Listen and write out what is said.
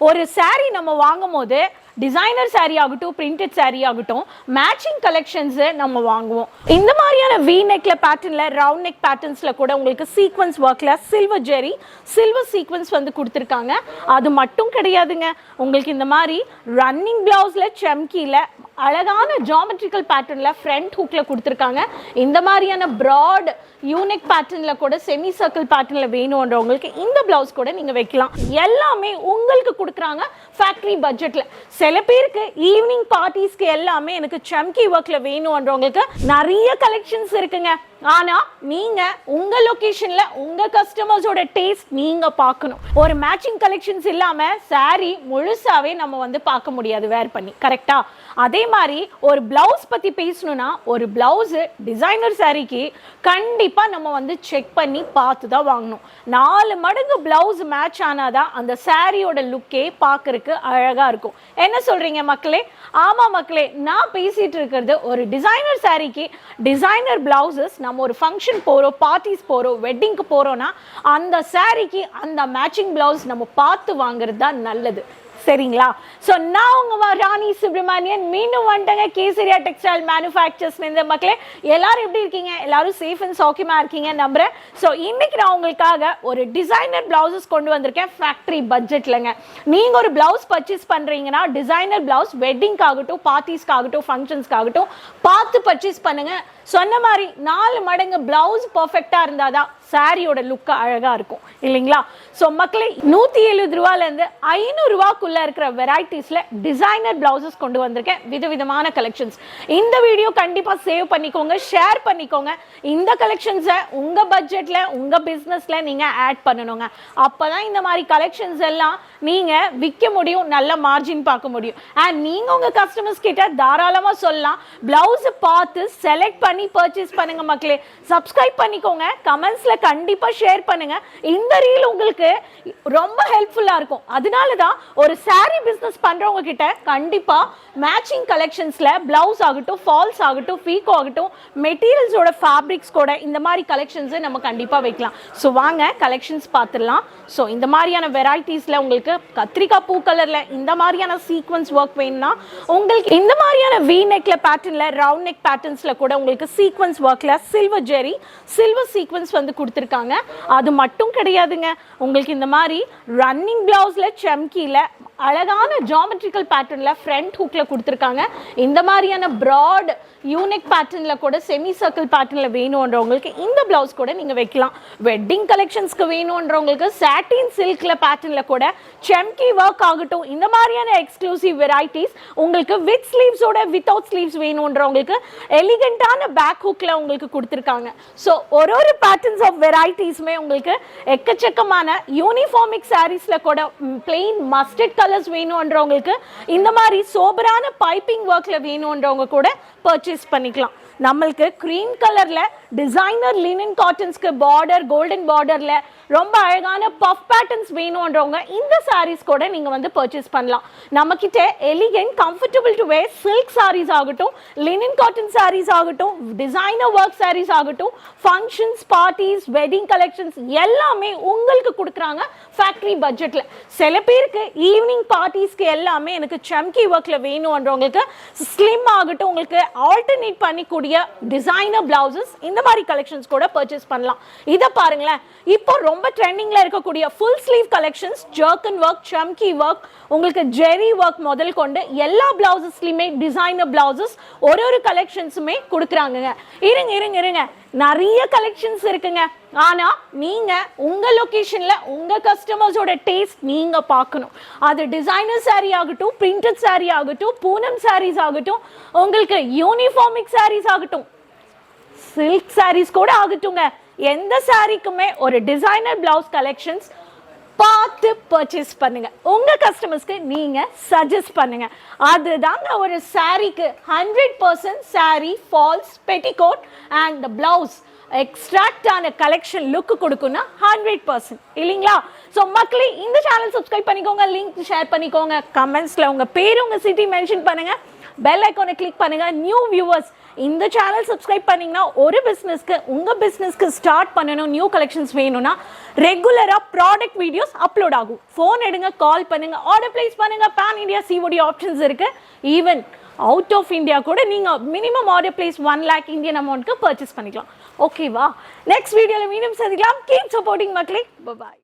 ஒரு saree நம்ம வாங்கும்போது டிசைனர் saree ஆகட்டும் பிரிண்டட் saree ஆகட்டும் மேட்சிங் கலெக்ஷன்ஸ் நம்ம வாங்குவோம். இந்த மாதிரியான வி நெக்ல பேட்டர்ன்ல ரவுண்ட் நெக் பேட்டர்ன்ஸ்ல கூட உங்களுக்கு சீக்வென்ஸ் ஒர்க்ல சில்வர் ஜெரி சில்வர் சீக்வென்ஸ் வந்து கொடுத்துருக்காங்க. அது மட்டும் கிடையாதுங்க, உங்களுக்கு இந்த மாதிரி ரன்னிங் பிளவுஸ்ல செம்கில அழகான ஜியோமெட்ரிக்கல் பேட்டர்ன்ல ஃப்ரண்ட் ஹூக்ல கொடுத்துருக்காங்க. இந்த மாதிரியான பிராட் யூனிக் பேட்டர்ன்ல கூட செமி சர்க்கிள் பேட்டர்ன்ல வேணும்ன்றவங்களுக்கு இந்த பிளவுஸ் கூட நீங்க வைக்கலாம். எல்லாமே உங்களுக்கு கொடுக்குறாங்க ஃபேக்டரி பட்ஜெட்ல. சில பேருக்கு ஈவினிங் பார்ட்டிஸ்க்கு எல்லாமே எனக்கு சம்கி ஒர்க்ல வேணும்ன்றவங்களுக்கு நிறைய கலெக்ஷன்ஸ் இருக்குங்க. ஆனா நீங்க உங்க லொகேஷன்ல உங்க கஸ்டமர்ஸோட டேஸ்ட் நீங்க பார்க்கணும். ஒரு மேட்சிங் கலெக்ஷன்ஸ் இல்லாம saree முழுசாவே நம்ம வந்து பார்க்க முடியாது வேர் பண்ணி, கரெக்டா? அதே மாதிரி ஒரு பிளவுஸ் பத்தி பேசணும்னா ஒரு பிளவுஸ் டிசைனர் சாரிக்கு கண்டிப்பா நம்ம வந்து செக் பண்ணி பார்த்து தான் வாங்கணும். 4 மடங்கு பிளவுஸ் மேட்ச் ஆனாதான் அந்த சாரியோட லுக்கே பார்க்கறதுக்கு அழகா இருக்கும். என்ன சொல்றீங்க மக்களே? ஆமா மக்களே, நான் பேசிட்டு இருக்கிறது ஒரு டிசைனர் சாரிக்கு டிசைனர் பிளவுசஸ். நம்ம ஒரு ஃபங்க்ஷன் போறோம், பார்ட்டிஸ் போறோம், வெட்டிங்க்கு போறோம்னா அந்த சாரிக்கு அந்த மேட்சிங் பிளவுஸ் நம்ம பார்த்து வாங்குறது தான் நல்லது, சரிங்களா? ஸோ நான் உங்க ராணி சுப்ரமணியன் மீண்டும் வந்துட்டேங்க கேசரியா டெக்ஸ்டைல் மேனுஃபேக்சர்ஸ். இந்த மக்களே எல்லாரும் எப்படி இருக்கீங்க? எல்லாரும் சேஃப் அண்ட் சௌக்கியமா இருக்கீங்க நம்புறேன். ஸோ இன்னைக்கு நான் உங்களுக்காக ஒரு டிசைனர் பிளவுசஸ் கொண்டு வந்திருக்கேன் ஃபேக்டரி பட்ஜெட்லங்க. நீங்க ஒரு பிளவுஸ் பர்ச்சேஸ் பண்றீங்கன்னா டிசைனர் பிளவுஸ் வெட்டிங்க்கு ஆகட்டும், பார்ட்டிஸ்க்கு ஆகட்டும், ஃபங்க்ஷன்ஸ்க்கு ஆகட்டும் பார்த்து பர்ச்சேஸ் பண்ணுங்க. சொன்ன மாதிரி 4 மடங்கு பிளவுஸ் பர்ஃபெக்டா இருந்தாதான் சாரியோட லுக் அழகா இருக்கும், இல்லைங்களா? ஸோ மக்களே 170 ரூபாயிலேருந்து 500 ரூபாய்க்குள்ள இருக்கிற வெரைட்டிஸ்ல டிசைனர் பிளவுசஸ் கொண்டு வந்திருக்கேன், விதவிதமான கலெக்ஷன்ஸ். இந்த வீடியோ கண்டிப்பா சேவ் பண்ணிக்கோங்க, ஷேர் பண்ணிக்கோங்க. இந்த கலெக்ஷன்ஸை உங்க பட்ஜெட்ல உங்க பிசினஸ்ல நீங்க ஆட் பண்ணணுங்க. அப்பதான் இந்த மாதிரி கலெக்ஷன்ஸ் எல்லாம் நீங்க விற்க முடியும், நல்ல மார்ஜின் பார்க்க முடியும். அண்ட் நீங்க உங்க கஸ்டமர்ஸ் கிட்ட தாராளமா சொல்லலாம், பிளவுஸ் பார்த்து செலக்ட் பண்ணி பர்ச்சேஸ் பண்ணுங்க மக்களே. சப்ஸ்கிரைப் பண்ணிக்கோங்க, கமெண்ட்ஸ்ல கண்டிப்பா ஷேர் பண்ணுங்க. இந்த ரீல் உங்களுக்கு ரொம்ப ஹெல்ப்ஃபுல்லா இருக்கும். அதனால தான் ஒரு saree பிசினஸ் பண்றவங்க கிட்ட கண்டிப்பா மேட்சிங் கலெக்ஷன்ஸ்ல பிளவுஸ் ஆகட்டும், ஃபால்ஸ் ஆகட்டும், பீகோ ஆகட்டும், மெட்டீரியல்ஸோட ஃபேப்ரிக்ஸ் கூட இந்த மாதிரி கலெக்ஷன்ஸ் நம்ம கண்டிப்பா வைக்கலாம். ஸோ வாங்க கலெக்ஷன்ஸ் பார்த்துடலாம். ஸோ இந்த மாதிரியான வெரைட்டிஸ்ல உங்களுக்கு கத்திரிக்காய் பூ கலர்ல இந்த மாதிரியான சீக்வன்ஸ் ஒர்க் வேணும்னா உங்களுக்கு இந்த மாதிரியான வி நெக்ல பேட்டர்ன்ல ரவுண்ட் நெக் பேட்டர்ன்ஸ்ல கூட உங்களுக்கு சீக்வன்ஸ் ஒர்க்ல சில்வர் ஜெரி சில்வர் சீக்வன்ஸ் வந்து கொடுத்துருக்காங்க. அது மட்டும் கிடையாதுங்க, உங்களுக்கு இந்த மாதிரி ரன்னிங் பிளவுஸ்ல செம்கில அழகான ஜியோமெட்ரிக்கல் பேட்டர்ன்ல ஃப்ரண்ட் ஹூக்ல கொடுத்துருக்காங்க. இந்த மாதிரியான பிராட் யூனிக் பேட்டர்ன்ல கூட செமி சர்க்கிள் பேட்டர்ன்ல வேணும்ன்றவங்களுக்கு இந்த பிளவுஸ் கூட நீங்க வைக்கலாம். வெட்டிங் கலெக்ஷன்ஸ்க்கு வேணும்ன்றவங்களுக்கு சாட்டின் சில்க்ல பேட்டர்ன்ல கூட செம்கி ஒர்க் ஆகட்டும், இந்த மாதிரியான எக்ஸ்க்ளூசிவ் வெரைட்டிஸ் உங்களுக்கு வித் ஸ்லீவ்ஸோட வித்தவுட் ஸ்லீவ்ஸ் வேணும்ன்றவங்களுக்கு எலிகண்டான பேக் ஹூக்ல உங்களுக்கு கொடுத்துருக்காங்க. ஸோ ஒரு பேட்டர்ன்ஸ் ஆஃப் வெரைட்டிஸ்மே உங்களுக்கு எக்கச்சக்கமான யூனிஃபார்மிக் சாரீஸ்ல கூட பிளெயின் மஸ்டர்ட் கலர்ஸ் வேணும்ன்றவங்களுக்கு இந்த மாதிரி சோபரான பைப்பிங் ஒர்க்ல வேணும்ன்றவங்க கூட பர்ச்சேஸ் பண்ணிக்கலாம். நம்மளுக்கு கிரீம் கலர்ல டிசைனர் லினன் காட்டன்ஸ்க்கு பார்டர் கோல்டன் பார்டர்ல ரொம்ப அழகான பஃப் பேட்டர்ன்ஸ் வேணும்ன்றவங்க இந்த சாரீஸ் கூட நீங்க வந்து பர்ச்சேஸ் பண்ணலாம். நம்ம கிட்ட elegant comfortable to wear silk sarees ஆகட்டும், லினன் காட்டன் சாரீஸ் ஆகட்டும், டிசைனர் ஒர்க் சாரீஸ் ஆகட்டும், ஃபங்க்ஷன்ஸ், பார்ட்டிஸ், வெட்டிங் கலெக்ஷன்ஸ் எல்லாமே உங்களுக்கு கொடுக்குறாங்க ஃபேக்டரி பட்ஜெட்ல. சில பேருக்கு ஈவினிங் பார்ட்டிஸ்க்கு எல்லாமே எனக்கு சம்கி ஒர்க்ல வேணும்ன்றவங்களுக்கு ஸ்லிம் ஆகட்டும், உங்களுக்கு ஆல்டர்னேட் பண்ணிக்கூடிய டிசைனர் பிளவுசஸ் இந்த மாதிரி கலெக்ஷன்ஸ் கூட பர்ச்சேஸ் பண்ணலாம். இத பாருங்களேன், இப்போ ரொம்ப ட்ரெண்டிங்ல இருக்கக்கூடிய full sleeve collections, ஜர்க்கன் work, சம்கி work, உங்களுக்கு ஜெரி ஒர்க் முதல் கொண்டு எல்லா பிளவுசஸ்லயுமே டிசைனர் பிளவுசஸ் ஒரு கலெக்ஷன்ஸுமே கொடுக்குறாங்க. இருங்க நிறைய கலெக்ஷன்ஸ் இருக்குங்க. ஆனா நீங்க உங்க லொகேஷன்ல உங்க கஸ்டமர்ஸோட டேஸ்ட் நீங்க பார்க்கணும். அது டிசைனர் saree ஆகட்டும், பிரிண்டட் saree ஆகட்டும், பூனம் sarees ஆகட்டும், உங்களுக்கு யூனிஃபார்மிக் sarees ஆகட்டும், சில்க் sarees கூட ஆகட்டுங்க, எந்த சாரிக்குமே ஒரு டிசைனர் பிளவுஸ் கலெக்ஷன்ஸ் பார்த்து பர்ச்சேஸ் பண்ணுங்க. உங்க கஸ்டமர்ஸ்க்கு நீங்க சஜஸ்ட் பண்ணுங்க. அதுதாங்க ஒரு சாரிக்கு 100% sari falls petticoat and blouse extract ஆன கலெக்ஷன் லுக் கொடுக்கும்னா 100% இல்லைங்களா? ஸோ மக்களே இந்த சேனல் சப்ஸ்கிரைப் பண்ணிக்கோங்க, லிங்க் ஷேர் பண்ணிக்கோங்க, கமெண்ட்ஸ்ல உங்க பேர் உங்க சிட்டி மென்ஷன் பண்ணுங்க, பெல் ஐக்கானை கிளிக் பண்ணுங்க. நியூ வியூவர்ஸ் இந்த சேனல் சப்ஸ்கிரைப் பண்ணீங்கன்னா ஒரு பிஸ்னஸ்க்கு உங்கள் பிஸ்னஸ்க்கு ஸ்டார்ட் பண்ணணும் நியூ கலெக்ஷன்ஸ் வேணும்னா ரெகுலராக ப்ராடக்ட் வீடியோஸ் அப்லோட் ஆகும். ஃபோன் எடுங்க, கால் பண்ணுங்க, ஆர்டர் பிளேஸ் பண்ணுங்க. பேன் இந்தியா சிஓடி ஆப்ஷன்ஸ் இருக்கு. ஈவன் அவுட் ஆஃப் இந்தியா கூட நீங்கள் minimum order place 1 lakh Indian அமௌண்ட்க்கு பர்ச்சேஸ் பண்ணிக்கலாம். ஓகேவா? நெக்ஸ்ட் வீடியோவில் மீண்டும் சந்திக்கலாம். கீப் சப்போர்ட்டிங் மக்களே. பாய்.